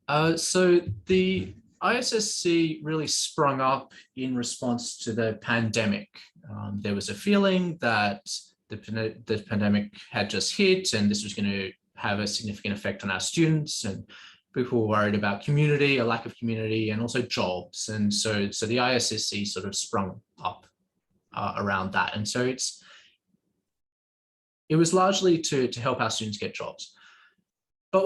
So the ISSC really sprung up in response to the pandemic. There was a feeling that the pandemic had just hit and this was going to have a significant effect on our students, and people were worried about community, a lack of community, and also jobs. And so the ISSC sort of sprung up around that. And so it was largely to help our students get jobs. But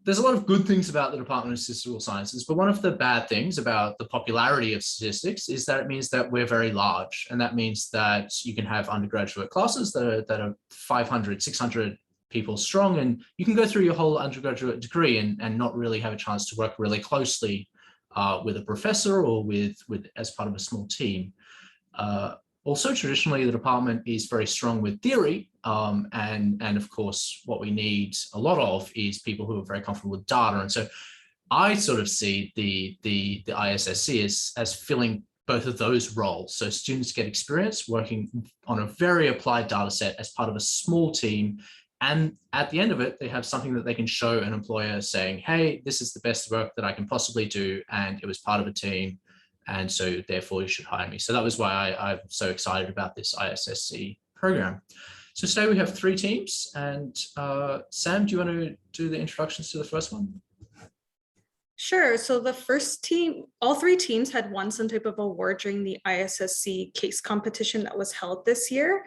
there's a lot of good things about the Department of Statistical Sciences, but one of the bad things about the popularity of statistics is that it means that we're very large. And that means that you can have undergraduate classes that are 500, 600 people strong, and you can go through your whole undergraduate degree and not really have a chance to work really closely with a professor or with as part of a small team. Also, traditionally, the department is very strong with theory, and of course, what we need a lot of is people who are very comfortable with data. And so I sort of see the ISSC as filling both of those roles. So students get experience working on a very applied data set as part of a small team. And at the end of it, they have something that they can show an employer saying, hey, this is the best work that I can possibly do, and it was part of a team. And so therefore you should hire me. So that was why I'm so excited about this ISSC program. So today we have 3 teams, and Sam, do you want to do the introductions to the first one? Sure. So the first team, all 3 teams had won some type of award during the ISSC case competition that was held this year.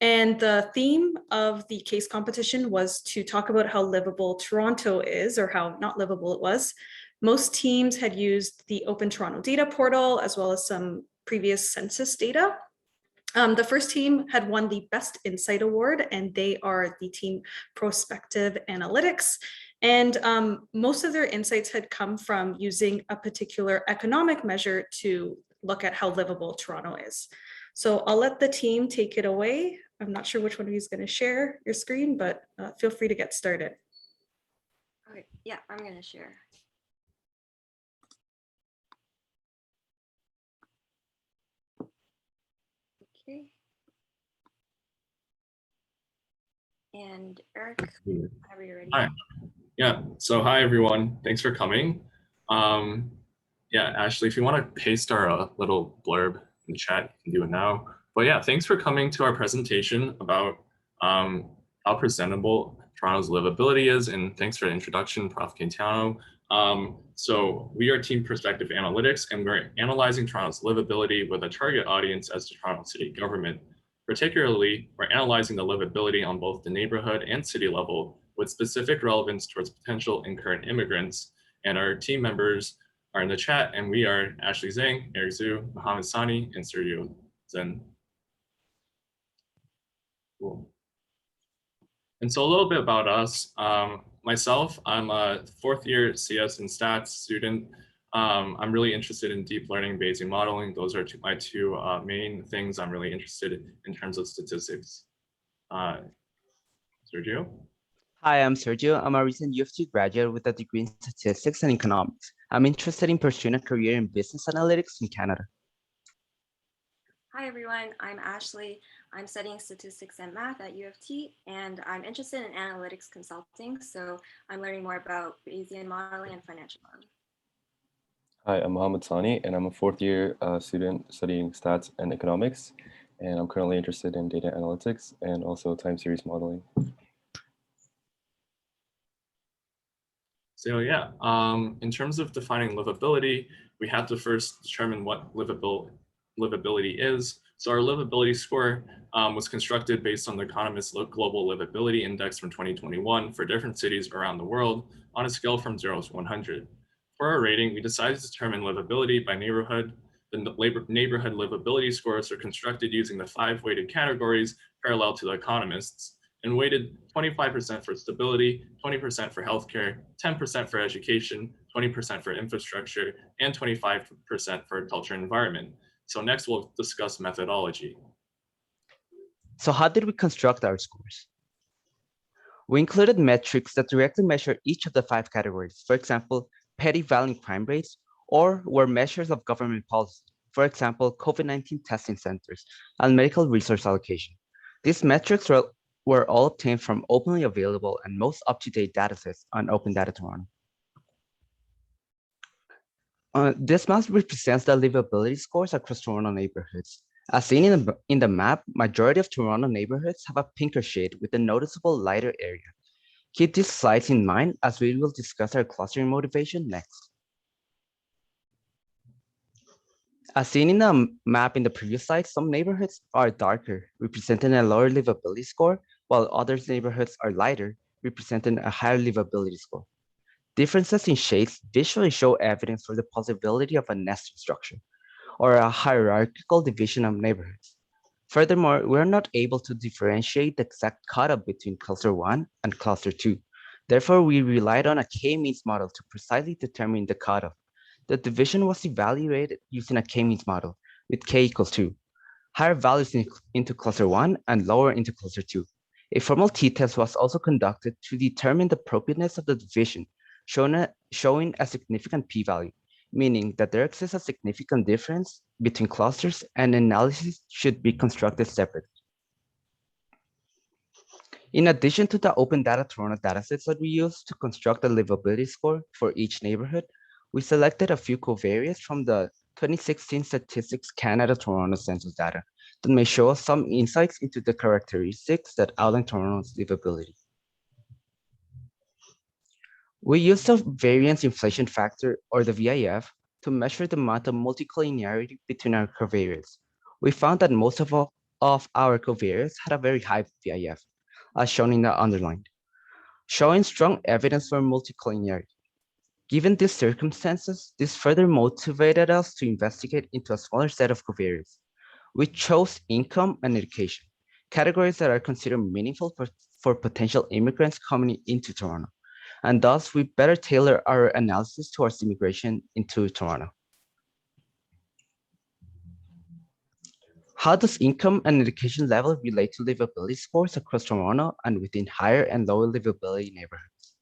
And the theme of the case competition was to talk about how livable Toronto is, or how not livable it was. Most teams had used the Open Toronto Data Portal, as well as some previous census data. The first team had won the Best Insight Award, and they are the team Prospective Analytics. And most of their insights had come from using a particular economic measure to look at how livable Toronto is. So I'll let the team take it away. I'm not sure which one of you is going to share your screen, but feel free to get started. Okay, yeah, I'm going to share. Okay. And Eric, whenever you're ready. Hi. Yeah, so hi everyone. Thanks for coming. Yeah, Ashley, if you want to paste our little blurb in the chat, you can do it now. But yeah, thanks for coming to our presentation about how presentable Toronto's livability is, and thanks for the introduction, Prof. Quintano. So we are Team Prospective Analytics, and we're analyzing Toronto's livability with a target audience as the Toronto City government. Particularly, we're analyzing the livability on both the neighborhood and city level with specific relevance towards potential and current immigrants. And our team members are in the chat, and we are Ashley Zhang, Eric Zhou, Mohammed Tsany, and Sergio Zheng. Cool. And so a little bit about us. Myself, I'm a 4th year CS and stats student. I'm really interested in deep learning, Bayesian modeling. Those are my 2 main things I'm really interested in terms of statistics. Sergio? Hi, I'm Sergio. I'm a recent U of T graduate with a degree in statistics and economics. I'm interested in pursuing a career in business analytics in Canada. Hi everyone, I'm Ashley. I'm studying statistics and math at U of T, and I'm interested in analytics consulting. So I'm learning more about Bayesian modeling and financial modeling. Hi, I'm Mohammed Tsany, and I'm a 4th year student studying stats and economics. And I'm currently interested in data analytics and also time series modeling. So yeah, in terms of defining livability, we have to first determine what livability is. So our livability score was constructed based on the Economist's Global Livability Index from 2021 for different cities around the world on a scale from 0 to 100. For our rating, we decided to determine livability by neighborhood. The neighborhood livability scores are constructed using the 5 weighted categories parallel to the Economist's, and weighted 25% for stability, 20% for healthcare, 10% for education, 20% for infrastructure, and 25% for culture and environment. So next we'll discuss methodology. So how did we construct our scores? We included metrics that directly measure each of the 5 categories. For example, petty violent crime rates, or were measures of government policy. For example, COVID-19 testing centers and medical resource allocation. These metrics were all obtained from openly available and most up-to-date datasets on Open Data Toronto. This map represents the livability scores across Toronto neighborhoods. As seen in the map, majority of Toronto neighborhoods have a pinker shade with a noticeable lighter area. Keep these slides in mind as we will discuss our clustering motivation next. As seen in the map in the previous slide, some neighborhoods are darker, representing a lower livability score, while other neighborhoods are lighter, representing a higher livability score. Differences in shades visually show evidence for the possibility of a nesting structure, or a hierarchical division of neighborhoods. Furthermore, we are not able to differentiate the exact cutoff between cluster 1 and cluster 2. Therefore, we relied on a k-means model to precisely determine the cutoff. The division was evaluated using a k-means model with k equals 2, higher values into cluster 1 and lower into cluster 2. A formal t-test was also conducted to determine the appropriateness of the division, showing a significant p-value, meaning that there exists a significant difference between clusters and analysis should be constructed separately. In addition to the open data Toronto datasets that we used to construct the livability score for each neighborhood, we selected a few covariates from the 2016 Statistics Canada Toronto census data that may show us some insights into the characteristics that outline Toronto's livability. We used the variance inflation factor, or the VIF, to measure the amount of multicollinearity between our covariates. We found that most of our covariates had a very high VIF, as shown in the underlined, showing strong evidence for multicollinearity. Given these circumstances, this further motivated us to investigate into a smaller set of covariates. We chose income and education, categories that are considered meaningful for potential immigrants coming into Toronto. And thus, we better tailor our analysis towards immigration into Toronto. How does income and education level relate to livability scores across Toronto and within higher and lower livability neighborhoods?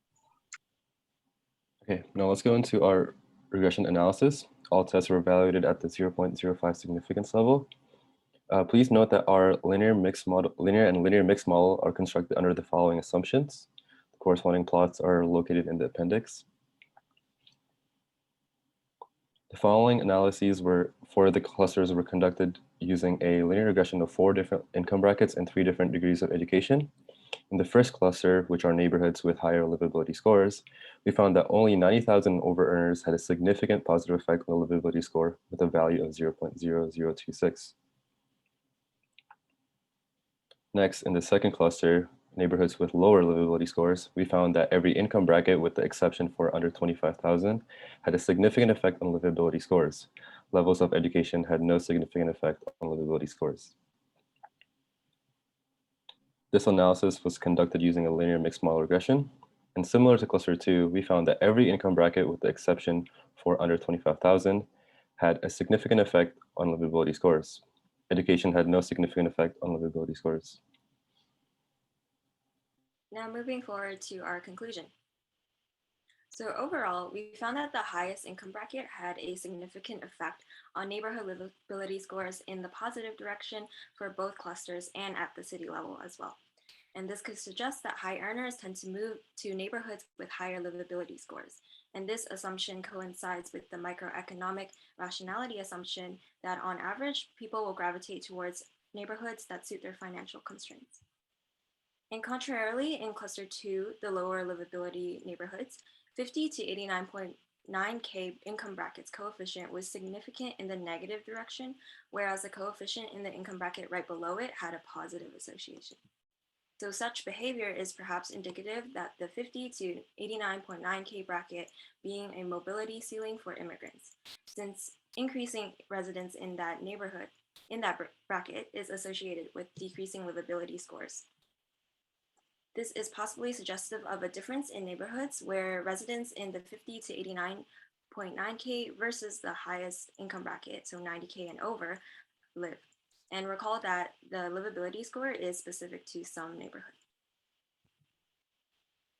Okay, now let's go into our regression analysis. All tests were evaluated at the 0.05 significance level. Please note that our linear and linear mixed model are constructed under the following assumptions. The corresponding plots are located in the appendix. The following analyses for the clusters were conducted using a linear regression of 4 different income brackets and 3 different degrees of education. In the first cluster, which are neighborhoods with higher livability scores, we found that only 90,000 over-earners had a significant positive effect on the livability score with a value of 0.0026. Next, in the second cluster, neighborhoods with lower livability scores, we found that every income bracket, with the exception for under 25,000, had a significant effect on livability scores. Levels of education had no significant effect on livability scores. This analysis was conducted using a linear mixed model regression. And similar to cluster 2, we found that every income bracket, with the exception for under 25,000, had a significant effect on livability scores. Education had no significant effect on livability scores. Now moving forward to our conclusion. So overall, we found that the highest income bracket had a significant effect on neighborhood livability scores in the positive direction for both clusters and at the city level as well. And this could suggest that high earners tend to move to neighborhoods with higher livability scores. And this assumption coincides with the microeconomic rationality assumption that on average, people will gravitate towards neighborhoods that suit their financial constraints. And contrarily, in cluster 2, the lower livability neighborhoods, 50 to 89.9K income brackets coefficient was significant in the negative direction, whereas the coefficient in the income bracket right below it had a positive association. So such behavior is perhaps indicative that the 50 to 89.9K bracket being a mobility ceiling for immigrants, since increasing residence in that neighborhood, in that bracket, is associated with decreasing livability scores. This is possibly suggestive of a difference in neighborhoods where residents in the 50 to 89.9K versus the highest income bracket, so 90K and over, live. And recall that the livability score is specific to some neighborhood.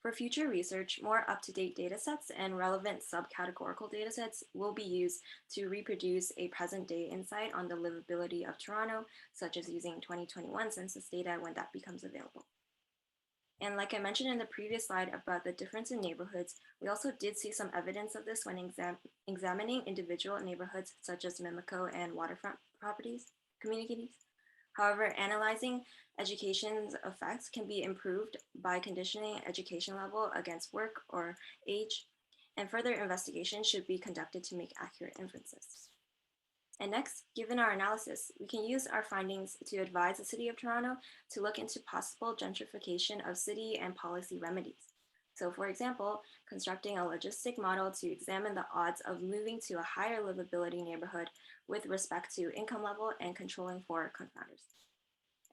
For future research, more up-to-date datasets and relevant subcategorical datasets will be used to reproduce a present-day insight on the livability of Toronto, such as using 2021 census data when that becomes available. And like I mentioned in the previous slide about the difference in neighborhoods, we also did see some evidence of this when examining individual neighborhoods such as Mimico and waterfront communities. However, analyzing education's effects can be improved by conditioning education level against work or age, and further investigation should be conducted to make accurate inferences. And next, given our analysis, we can use our findings to advise the City of Toronto to look into possible gentrification of city and policy remedies. So for example, constructing a logistic model to examine the odds of moving to a higher livability neighborhood with respect to income level and controlling for confounders.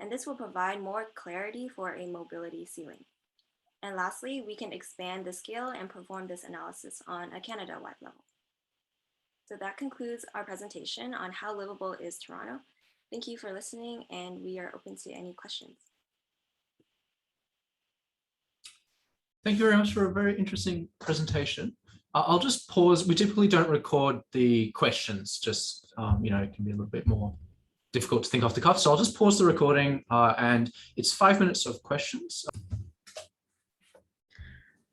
And this will provide more clarity for a mobility ceiling. And lastly, we can expand the scale and perform this analysis on a Canada-wide level. So that concludes our presentation on how livable is Toronto. Thank you for listening, and we are open to any questions. Thank you very much for a very interesting presentation. I'll just pause. We typically don't record the questions, just, you know, it can be a little bit more difficult to think off the cuff. So I'll just pause the recording and it's 5 minutes of questions.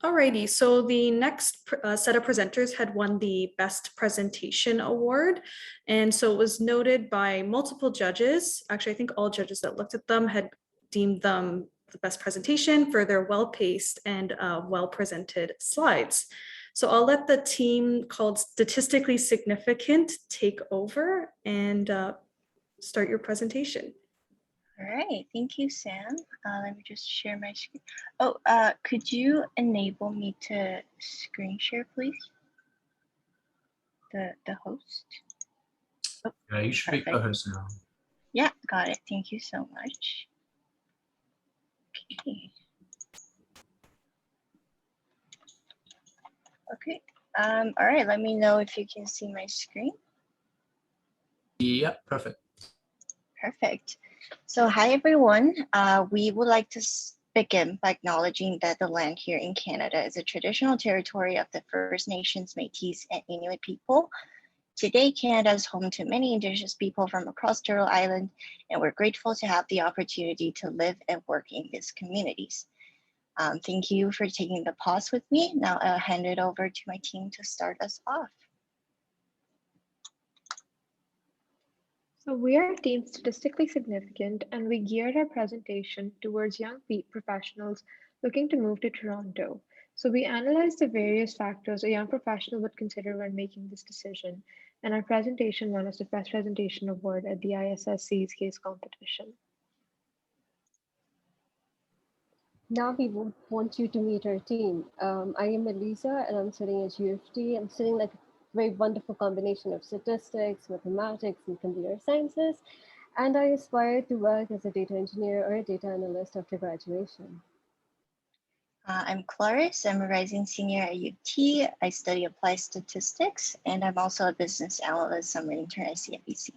Alrighty, so the next set of presenters had won the Best Presentation Award. And so it was noted by multiple judges. Actually, I think all judges that looked at them had deemed them the best presentation for their well-paced and well-presented slides. So I'll let the team called Statistically Significant take over and start your presentation. All right, thank you, Sam. Let me just share my screen. Oh, could you enable me to screen share, please? The host. Oh, Yeah, you should be co-host now. yeah, got it. Thank you so much. Okay. Okay. All right. Let me know if you can see my screen. Yeah, perfect. Perfect. So hi, everyone. We would like to begin by acknowledging that the land here in Canada is a traditional territory of the First Nations, Métis, and Inuit people. Today, Canada is home to many Indigenous people from across Turtle Island, and we're grateful to have the opportunity to live and work in these communities. Thank you for taking the pause with me. Now I'll hand it over to my team to start us off. So we are Team Statistically Significant, and we geared our presentation towards young professionals looking to move to Toronto. So we analyzed the various factors a young professional would consider when making this decision, and our presentation won us the Best Presentation Award at the ISSC's case competition. Now we want you to meet our team. I am Aliza, and I'm studying at UFT. I'm studying like a very wonderful combination of statistics, mathematics, and computer sciences. And I aspire to work as a data engineer or a data analyst after graduation. I'm Chloris. I'm a rising senior at UT. I study applied statistics, and I'm also a business analyst. I'm an intern at CNBC.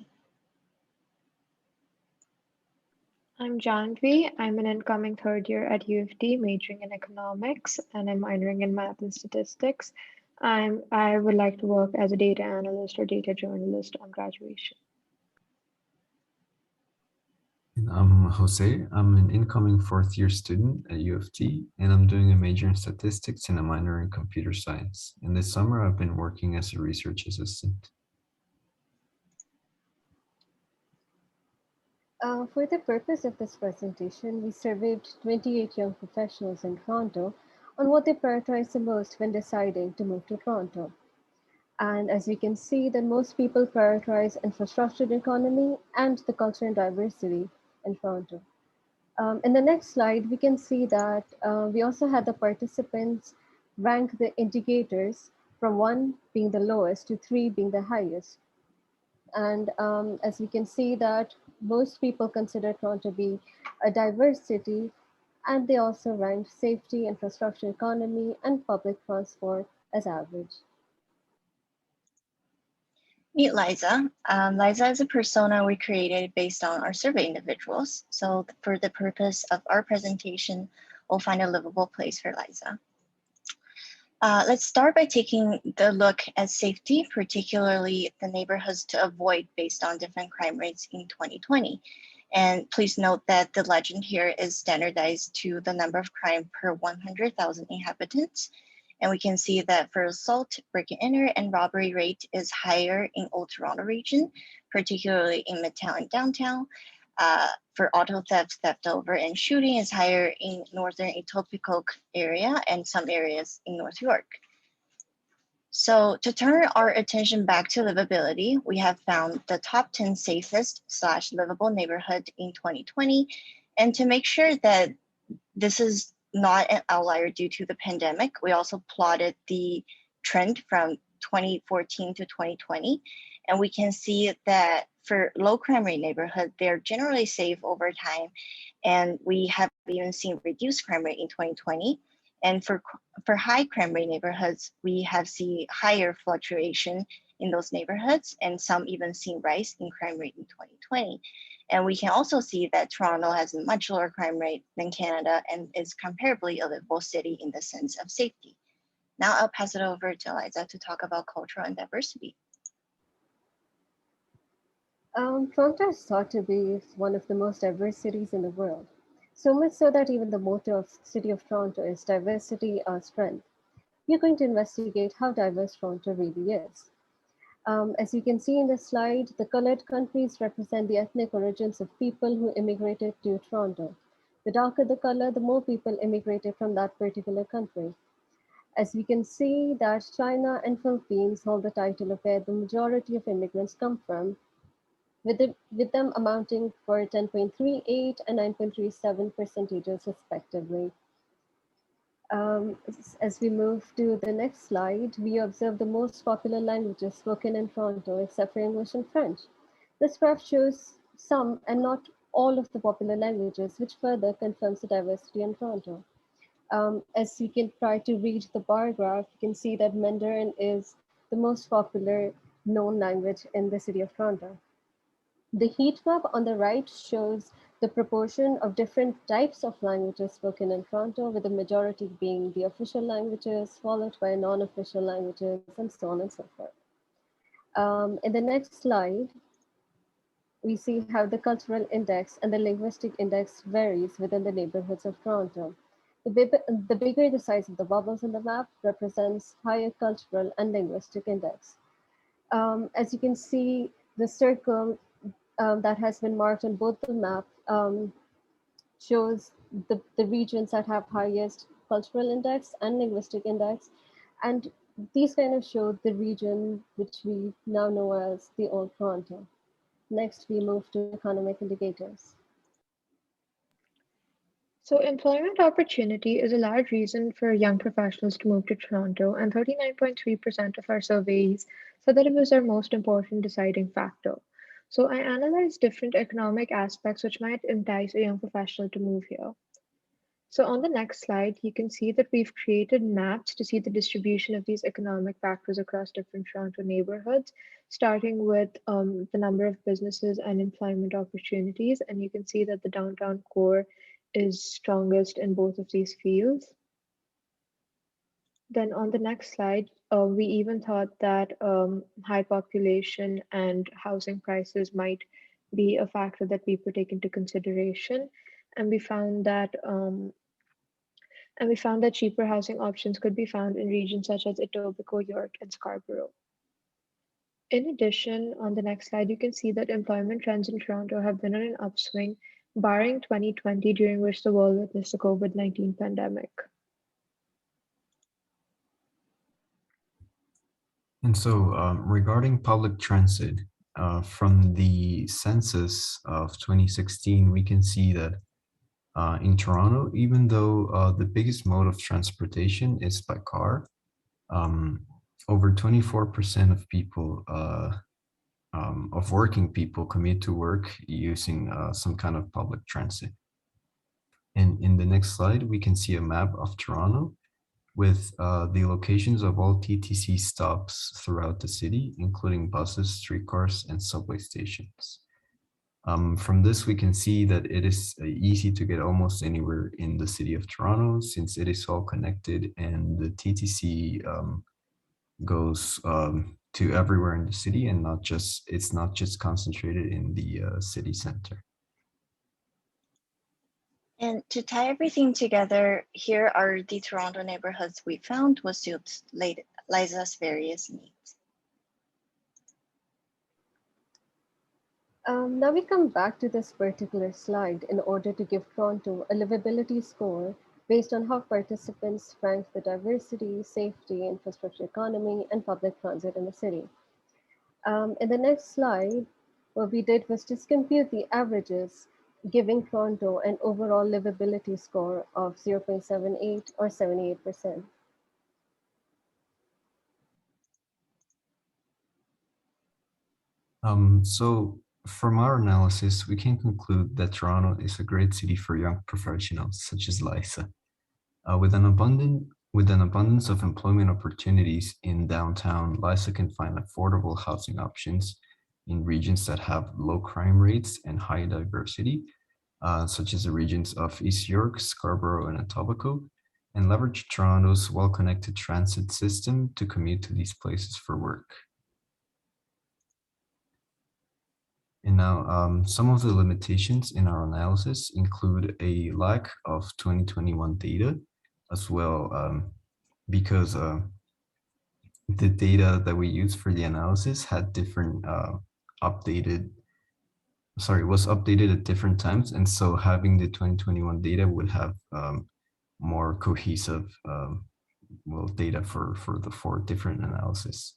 I'm Janhavi. I'm an incoming third year at UFT, majoring in economics, and I'm minoring in math and statistics. I would like to work as a data analyst or data journalist on graduation. I'm Jose. I'm an incoming fourth year student at UFT, and I'm doing a major in statistics and a minor in computer science. And this summer, I've been working as a research assistant. For the purpose of this presentation, we surveyed 28 young professionals in Toronto on what they prioritize the most when deciding to move to Toronto. And as you can see, that most people prioritize infrastructure economy and the culture and diversity in Toronto. In the next slide, we can see that we also had the participants rank the indicators from 1 being the lowest to 3 being the highest. And as we can see that most people consider Toronto to be a diverse city, and they also ranked safety, infrastructure economy, and public transport as average. Meet Liza. Liza is a persona we created based on our survey individuals. So for the purpose of our presentation, we'll find a livable place for Liza. Let's start by taking the look at safety, particularly the neighborhoods to avoid based on different crime rates in 2020. And please note that the legend here is standardized to the number of crime per 100,000 inhabitants. And we can see that for assault, break-in-enter, and robbery rate is higher in Old Toronto region, particularly in Midtown and downtown. For auto theft, theft over, and shooting is higher in Northern Etobicoke area and some areas in North York. So to turn our attention back to livability, we have found the top 10 safest / livable neighborhood in 2020. And to make sure that this is not an outlier due to the pandemic, we also plotted the trend from 2014 to 2020. And we can see that for low crime rate neighborhood, they're generally safe over time. And we have even seen reduced crime rate in 2020. And for high crime rate neighborhoods, we have seen higher fluctuation in those neighborhoods, and some even seen rise in crime rate in 2020. And we can also see that Toronto has a much lower crime rate than Canada and is comparably a livable city in the sense of safety. Now I'll pass it over to Aliza to talk about culture and diversity. Toronto is thought to be one of the most diverse cities in the world. So much so that even the motto of the City of Toronto is diversity, our strength. We're going to investigate how diverse Toronto really is. As you can see in the slide, the colored countries represent the ethnic origins of people who immigrated to Toronto. The darker the color, the more people immigrated from that particular country. As we can see that China and Philippines hold the title of where the majority of immigrants come from, with them amounting for 10.38 and 9.37 percentages respectively. As we move to the next slide, we observe the most popular languages spoken in Toronto, except for English and French. This graph shows some and not all of the popular languages, which further confirms the diversity in Toronto. As you can try to read the bar graph, you can see that Mandarin is the most popular known language in the city of Toronto. The heat map on the right shows the proportion of different types of languages spoken in Toronto, with the majority being the official languages, followed by non-official languages, and so on and so forth. In the next slide, we see how the cultural index and the linguistic index varies within the neighborhoods of Toronto. The bigger the size of the bubbles in the map represents higher cultural and linguistic index. As you can see, the circle that has been marked on both the map shows the regions that have highest cultural index and linguistic index. And these kind of show the region which we now know as the Old Toronto. Next, we move to economic indicators. So employment opportunity is a large reason for young professionals to move to Toronto, and 39.3% of our surveys said that it was their most important deciding factor. So I analyzed different economic aspects which might entice a young professional to move here. So on the next slide, you can see that we've created maps to see the distribution of these economic factors across different Toronto neighborhoods, starting with the number of businesses and employment opportunities. And you can see that the downtown core is strongest in both of these fields. Then on the next slide, we even thought that high population and housing prices might be a factor that people take into consideration. And we found that cheaper housing options could be found in regions such as Etobicoke, York, and Scarborough. In addition, on the next slide, you can see that employment trends in Toronto have been on an upswing, barring 2020, during which the world witnessed the COVID-19 pandemic. And so regarding public transit, from the census of 2016, we can see that in Toronto, even though the biggest mode of transportation is by car, over 24% of people, of working people, commute to work using some kind of public transit. And in the next slide, we can see a map of Toronto with the locations of all TTC stops throughout the city, including buses, streetcars, and subway stations. From this, we can see that it is easy to get almost anywhere in the city of Toronto, since it is all connected, and the TTC goes to everywhere in the city, and it's not just concentrated in the city center. And to tie everything together, here are the Toronto neighborhoods we found will suit Liza's various needs. Now we come back to this particular slide in order to give Toronto a livability score based on how participants rank the diversity, safety, infrastructure economy, and public transit in the city. In the next slide, what we did was just compute the averages, giving Toronto an overall livability score of 0.78 or 78%. So from our analysis, we can conclude that Toronto is a great city for young professionals such as Liza. With an abundance of employment opportunities in downtown, Liza can find affordable housing options in regions that have low crime rates and high diversity, such as the regions of East York, Scarborough, and Etobicoke, and leverage Toronto's well-connected transit system to commute to these places for work. And now, some of the limitations in our analysis include a lack of 2021 data as well, because the data that we used for the analysis had different was updated at different times. And so having the 2021 data would have more cohesive data for the 4 different analyses.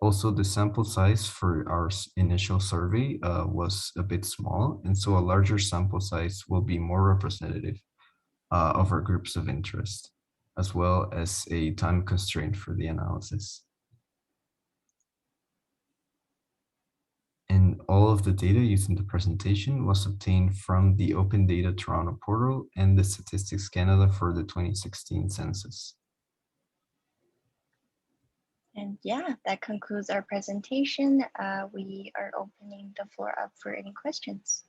Also, the sample size for our initial survey was a bit small, and so a larger sample size will be more representative of our groups of interest, as well as a time constraint for the analysis. And all of the data used in the presentation was obtained from the Open Data Toronto portal and the Statistics Canada for the 2016 census. And yeah, that concludes our presentation. We are opening the floor up for any questions.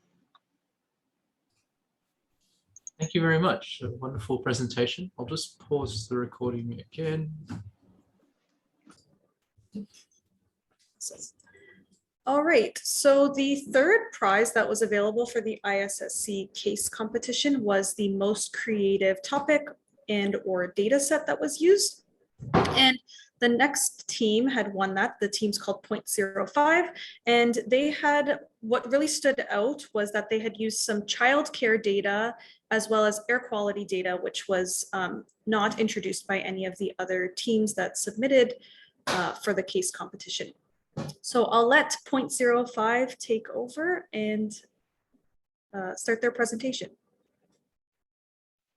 Thank you very much. A wonderful presentation. I'll just pause the recording again. All right, so the third prize that was available for the ISSC case competition was the most creative topic and or data set that was used. And the next team had won that. The team's called 0.05, and they had, what really stood out was that they had used some childcare data as well as air quality data, which was not introduced by any of the other teams that submitted for the case competition. So I'll let 0.05 take over and start their presentation.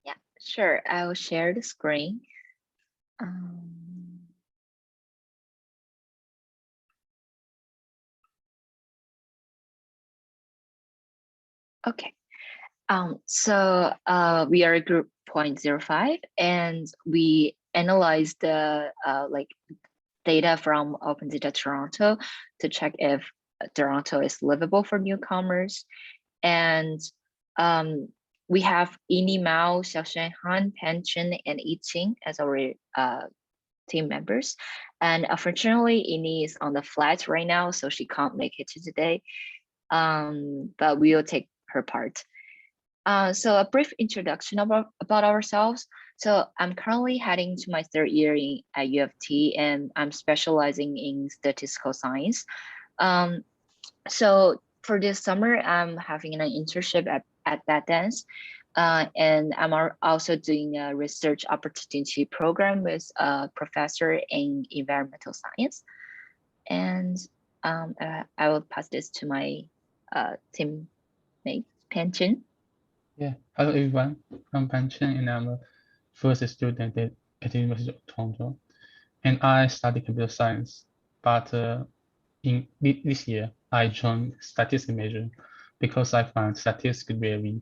Yeah, sure. I will share the screen. Okay. So we are group 0.05, and we analyzed the data from Open Data Toronto to check if Toronto is livable for newcomers. And we have Yini Mao, Xiaoxuan Han, Pan Chen, and Yiqing as our team members. And unfortunately, Yini is on the flight right now, so she can't make it today. But we will take her part. So a brief introduction about ourselves. So I'm currently heading to my 3rd year at U of T, and I'm specializing in statistical science. So for this summer, I'm having an internship at that dance. And I'm also doing a research opportunity program with a professor in environmental science. And I will pass this to my teammate, Pan Chen. Yeah, hello everyone. I'm Pan Chen, and I'm a first student at the University of Toronto. And I study computer science, but in this year, I joined statistics major because I find statistics very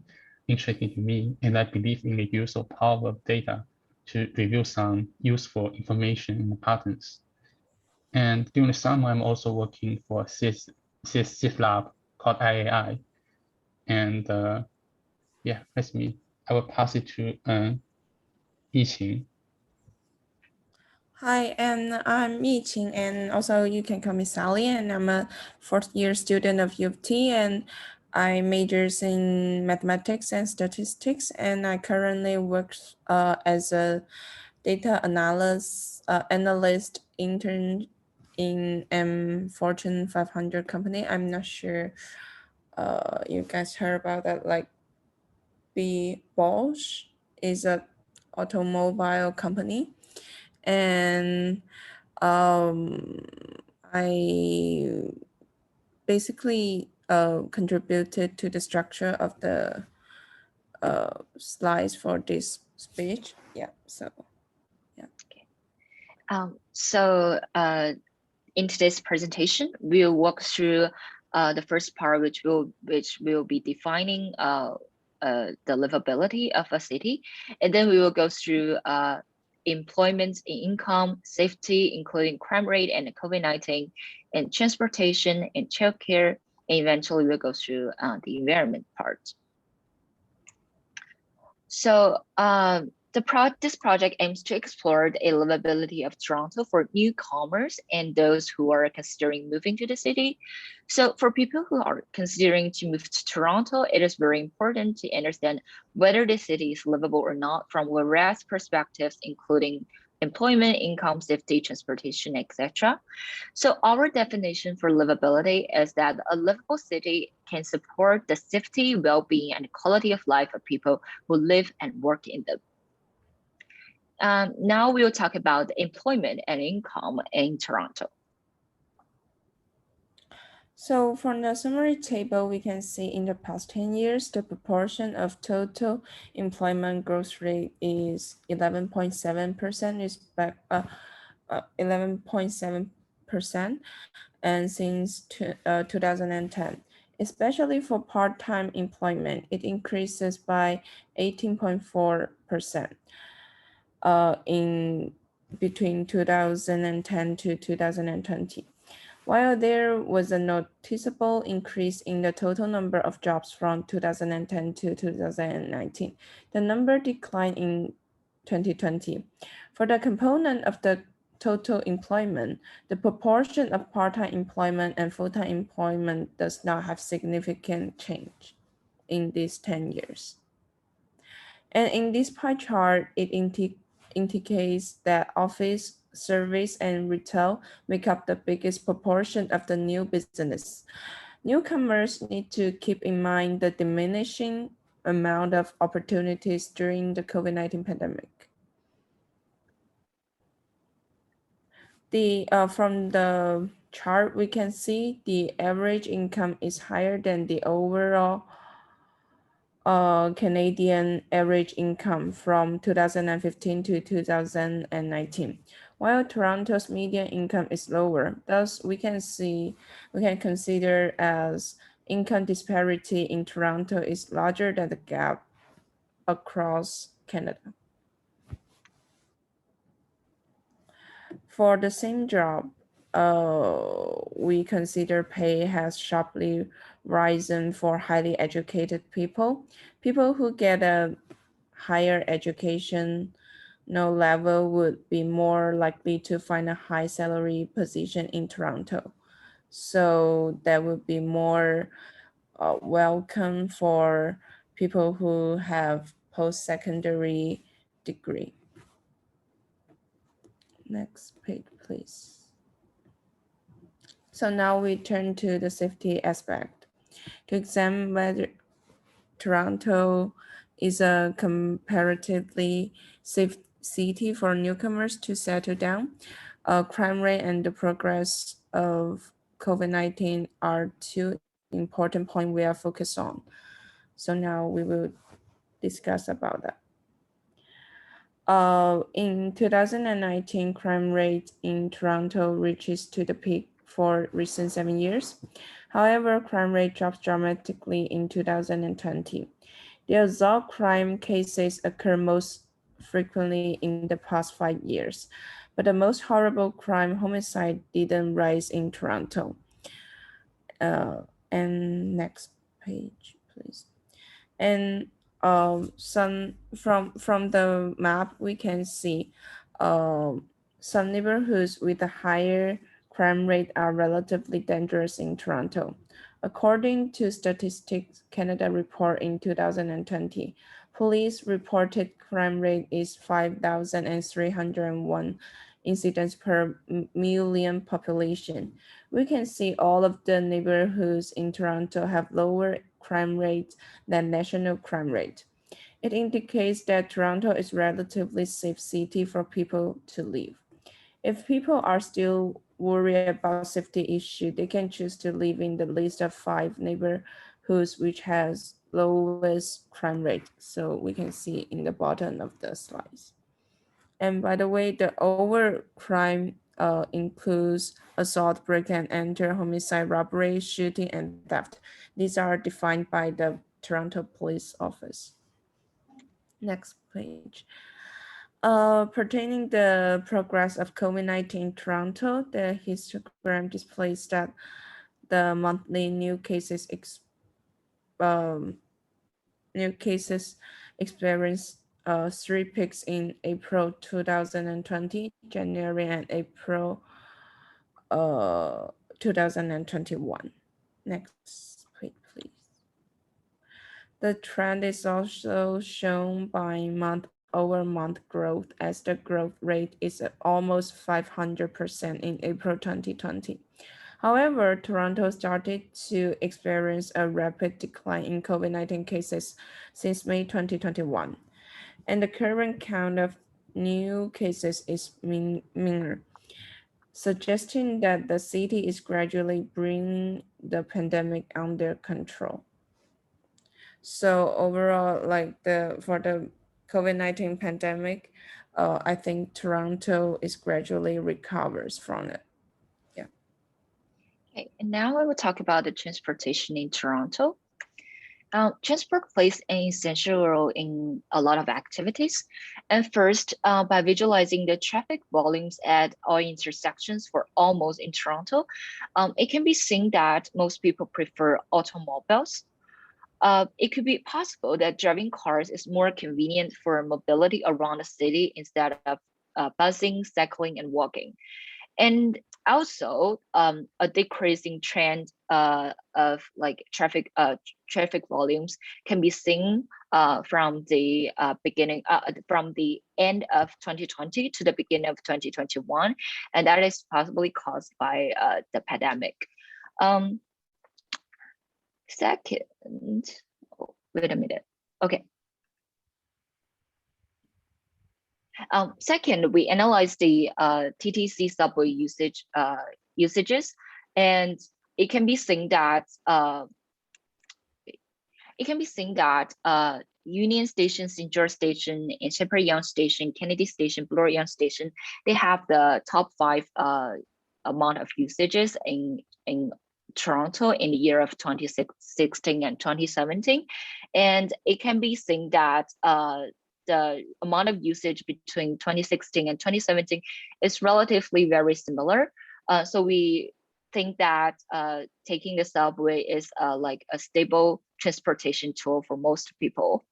interesting to me, and I believe in the use of power of data to reveal some useful information and patterns. And during the summer, I'm also working for a CIS lab called IAI. And yeah, that's me. I will pass it to Yiqing. Hi, and I'm Yiqing, and also you can call me Sally, and I'm a 4th year student of U of T, and I majors in mathematics and statistics, and I currently work as a data analyst intern in Fortune 500 company. I'm not sure you guys heard about that. Like, Bosch is a automobile company, and I basically contributed to the structure of the slides for this speech. Yeah, so yeah. So in today's presentation, we'll walk through the first part, which will be defining the livability of a city, and then we will go through employment, income, safety, including crime rate and COVID-19, and transportation and childcare, and eventually we'll go through the environment part. So this project aims to explore the livability of Toronto for newcomers and those who are considering moving to the city. So for people who are considering to move to Toronto, it is very important to understand whether the city is livable or not from various perspectives, including employment, income, safety, transportation, etc. So our definition for livability is that a livable city can support the safety, well-being, and quality of life of people who live and work in them. Now we'll talk about employment and income in Toronto. So from the summary table, we can see in the past 10 years, the proportion of total employment growth rate is 11.7%, 11.7%, and since 2010, especially for part-time employment, it increases by 18.4%. In between 2010 to 2020. While there was a noticeable increase in the total number of jobs from 2010 to 2019, the number declined in 2020. For the component of the total employment, the proportion of part-time employment and full-time employment does not have significant change in these 10 years. And in this pie chart, it indicates that office, service, and retail make up the biggest proportion of the new business. Newcomers need to keep in mind the diminishing amount of opportunities during the COVID-19 pandemic. From the chart, we can see the average income is higher than the overall Canadian average income from 2015 to 2019, while Toronto's median income is lower. Thus, we can consider as income disparity in Toronto is larger than the gap across Canada. For the same job, we consider pay has sharply risen for highly educated people. People who get a higher education level would be more likely to find a high salary position in Toronto. So that would be more welcome for people who have post-secondary degree. Next page, please. So now we turn to the safety aspect to examine whether Toronto is a comparatively safe city for newcomers to settle down. Crime rate and the progress of COVID-19 are two important points we are focused on. So now we will discuss about that. In 2019, crime rate in Toronto reaches to the peak for recent 7 years. However, crime rate drops dramatically in 2020. The assault crime cases occur most frequently in the past 5 years, but the most horrible crime, homicide, didn't rise in Toronto. And next page, please. And some from the map, we can see some neighborhoods with a higher crime rate are relatively dangerous in Toronto. According to Statistics Canada report in 2020, police reported crime rate is 5,301 incidents per million population. We can see all of the neighborhoods in Toronto have lower crime rate than national crime rate. It indicates that Toronto is a relatively safe city for people to live. If people are still worried about safety issue, they can choose to live in the list of 5 neighborhoods which has lowest crime rate. So we can see in the bottom of the slides. And by the way, the over crime includes assault, break and enter, homicide, robbery, shooting, and theft. These are defined by the Toronto Police Office. Next page. Pertaining the progress of COVID-19 in Toronto, the histogram displays that the monthly new cases experienced 3 peaks in April 2020, January and April 2021. Next page, please. The trend is also shown by month-over-month growth, as the growth rate is at almost 500% in April 2020. However, Toronto started to experience a rapid decline in COVID-19 cases since May 2021, and the current count of new cases is minor, suggesting that the city is gradually bringing the pandemic under control. So overall, like for the COVID-19 pandemic, I think Toronto is gradually recovers from it. Yeah. Okay, and now I will talk about the transportation in Toronto. Transport plays an essential role in a lot of activities. And first, by visualizing the traffic volumes at all intersections for all modes in Toronto, it can be seen that most people prefer automobiles. It could be possible that driving cars is more convenient for mobility around the city instead of bussing, cycling, and walking. And also, a decreasing trend of like traffic volumes can be seen from the from the end of 2020 to the beginning of 2021, and that is possibly caused by the pandemic. Second, oh, wait a minute. Okay. Second, we analyzed the TTC subway usages, and it can be seen that Union Station, St. George Station, and Shepherd Yonge Station, Kennedy Station, Bloor Yonge Station, they have the top 5 amount of usages in Toronto in the year of 2016 and 2017, and it can be seen that the amount of usage between 2016 and 2017 is relatively very similar. So we think that taking the subway is like a stable transportation tool for most people.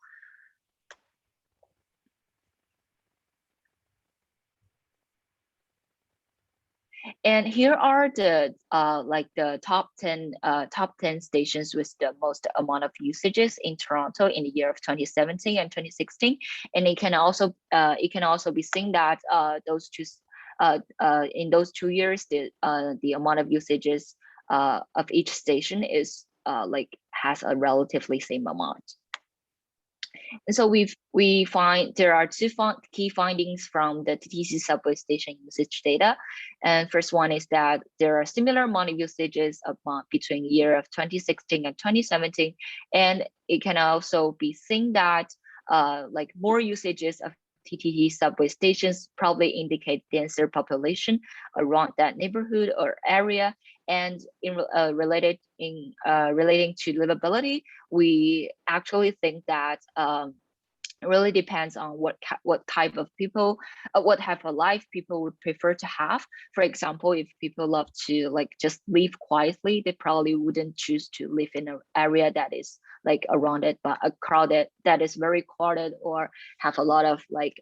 And here are the like the top 10 stations with the most amount of usages in Toronto in the year of 2017 and 2016. And it can also be seen that in those 2 years the amount of usages of each station is like has a relatively same amount. And so we find there are 2 key findings from the TTC subway station usage data. And first one is that there are similar amount of usages between year of 2016 and 2017. And it can also be seen that like more usages of TTC subway stations probably indicate denser population around that neighborhood or area. And in relating to livability, we actually think that it really depends on what type of people, what type of life people would prefer to have. For example, if people love to like just live quietly, they probably wouldn't choose to live in an area that is like around it, but a crowded, that is very crowded or have a lot of like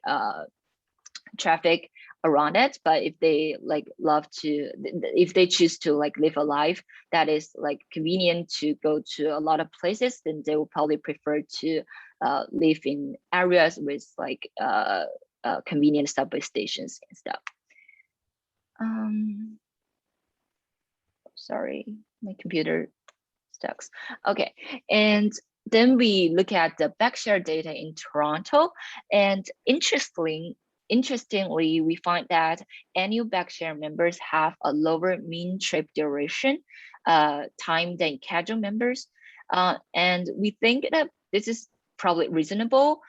traffic around it. But if they like love to, if they choose to like live a life that is like convenient to go to a lot of places, then they will probably prefer to live in areas with like convenient subway stations and stuff. Sorry, my computer stucks. Okay, and then we look at the backshare data in Toronto, and interestingly, we find that annual backshare members have a lower mean trip duration time than casual members, and we think that this is probably reasonable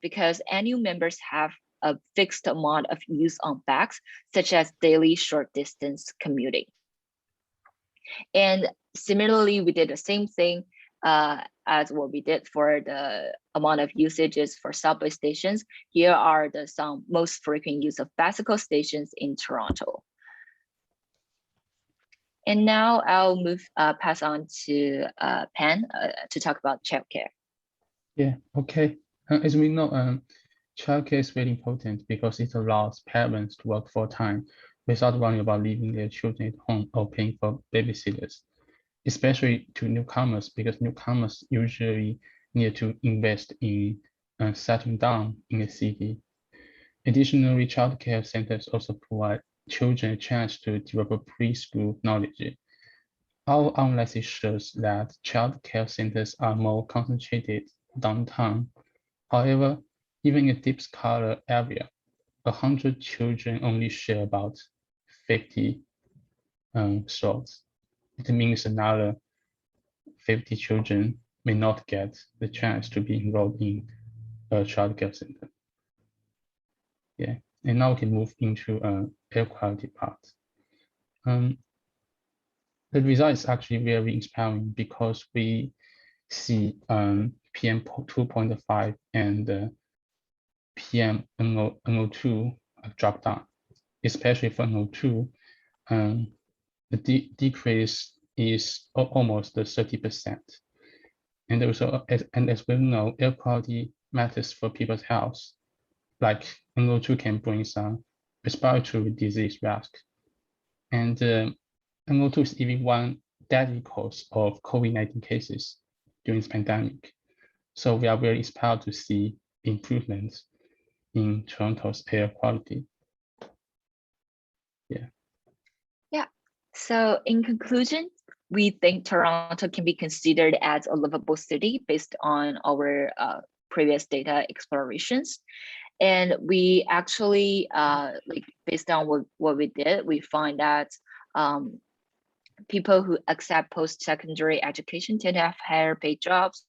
because annual members have a fixed amount of use on backs, such as daily short distance commuting. And similarly, we did the same thing as what we did for the amount of usages for subway stations. Here are the some most frequent use of bicycle stations in Toronto. And now I'll pass on to Pan to talk about childcare. Yeah, okay. As we know, childcare is very important because it allows parents to work full-time without worrying about leaving their children at home or paying for babysitters, especially to newcomers, because newcomers usually need to invest in settling down in the city. Additionally, childcare centers also provide children a chance to develop preschool knowledge. Our analysis shows that childcare centers are more concentrated downtown. However, even in a deep scholar area, 100 children only share about 50 slots. It means another 50 children may not get the chance to be enrolled in a childcare center. Yeah, and now we can move into air quality part. The result is actually very inspiring because we see PM 2.5 and PM NO2 drop down, especially for NO2. The decrease is almost 30%. And also, as we know, air quality matters for people's health. Like NO2 can bring some respiratory disease risk. And NO2 is even one deadly cause of COVID-19 cases during this pandemic. So we are very inspired to see improvements in Toronto's air quality. Yeah. Yeah. So in conclusion, we think Toronto can be considered as a livable city based on our previous data explorations. And we actually, like based on what we did, we find that people who accept post-secondary education tend to have higher paid jobs.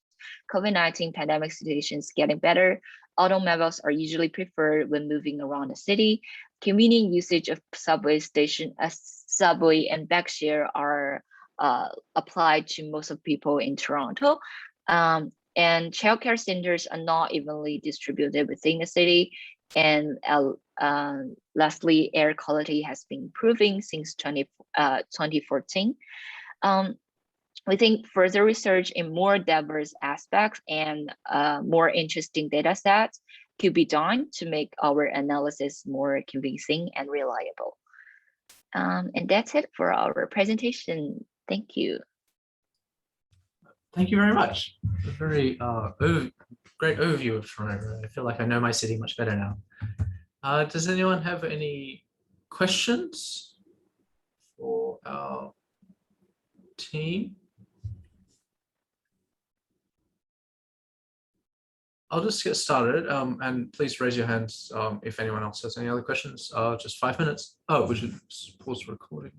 COVID-19 pandemic situations getting better. Automobiles are usually preferred when moving around the city. Convenient usage of subway and backshare are applied to most of people in Toronto. And childcare centers are not evenly distributed within the city. And lastly, air quality has been improving since 2014. We think further research in more diverse aspects and more interesting data sets could be done to make our analysis more convincing and reliable. And that's it for our presentation. Thank you. Thank you very much. A very great overview of Toronto. I feel like I know my city much better now. Does anyone have any questions for our team? I'll just get started, and please raise your hands if anyone else has any other questions. Just 5 minutes. Oh, we should pause the recording.